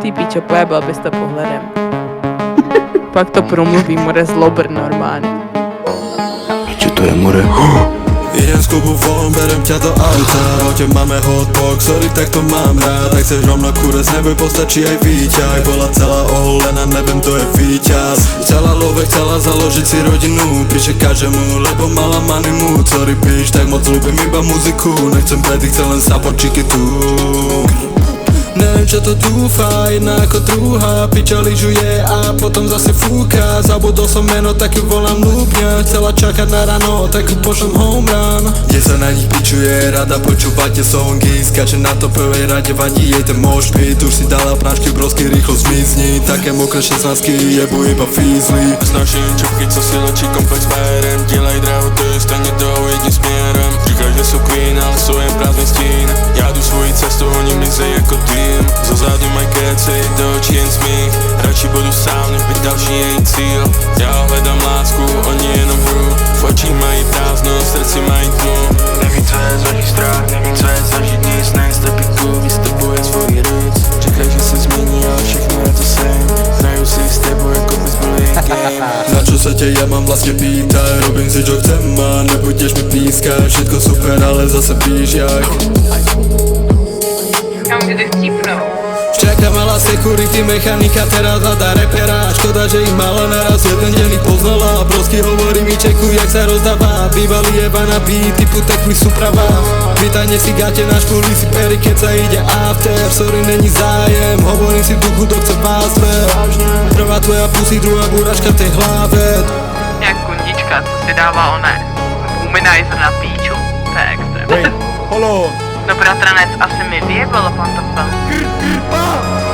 ty pičo, pojebal bez to pohľadem. Pak to promluví, more zlobr normálne. Čo to je, more? Idem z klubu von, berem ťa do auta. V aute máme hotbox, sorry, tak to mám rád. Tak chceš rovno kurec, neboj, postačí aj výťah. Bola celá oholená, neviem, to je víťaz. Chcela love, chcela založiť si rodinu. Píše každému, lebo mala money mood. Sorry bitch, tak moc ľúbim iba muziku. Nechcem pedy, chcem len saporčiky tu. Neviem čo to dúfa, jedna ako druhá. Piča lyžuje a potom zase fúka. Zabudol som meno, tak ju volám Lúbňa. Chcela čakať na ráno, tak ju pošlem home run. Kde sa na nich pičuje, rada počúvate songy. Skače na to prvej rade, vadí jej ten moshpit. Už si dala prášky, brosky, rýchlo zmizni. Také mokré 16-ky, jebu iba fízli. S našimi čupky, co si lečí komplex berem. Dělaj drahu, to je stejně jdou jedním směrem. Říkají, že jsou queen, ale jsou jen prázdný stín. Já jdu svojí cestou, oni mizej jako tým. Zo zádu mají kecej, do očí jen smích. Radši budu sám, než být další její cíl. Já hledám lásku, oni jenom hru. V očích mají prázdno, v srdci mají tmu. Neví, co je zažít strach, neví, co je zažít nic. Next epiku, vystupuje svůj roots. Říkají, že se změní, ale všechno je to same. Hraju si s tebou, jako bys byl game. Na čo sa ťa ja mám vlastne pýtať? Robím si čo chcem a nebudeš mi pískať. Všetko super, ale zase píš jak. Kam kde vtipnou. Čaká malá security, mechanika, teraz hľadá repera. Škoda, že ich mala naraz, jeden deň ich poznala. Brosky hovorí mi čekuj, jak sa rozdáva. Bývalý jeba na beat, typu tekli sú pravá. Vytáhne si gate na špuli, si pery, keď sa ide after. Sorry, není zájem, hovorím si v duchu, kto chce vás prvá tvoja pusy, druhá buračka v tej hlave. Jak kundička, co si dává ona womanizer na píču. To je extrém. No bratranec, asi mi vyjebalo pantofel.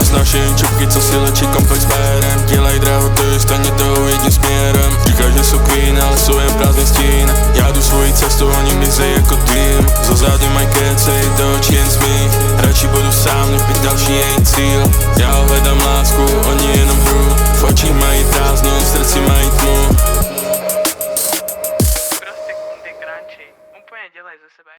Snáším čupky, co si lečí komplex berem. Dělaj drahu, to je stejně jdou jedním směrem. Říkají, že jsou queen, ale jsou jen prázdný stín. Já jdu svojí cestou, oni mizej jako tým. Zo zádu mají kecej, do očí jen smích. Radši budu sám, než být další její cíl. Já hledám lásku,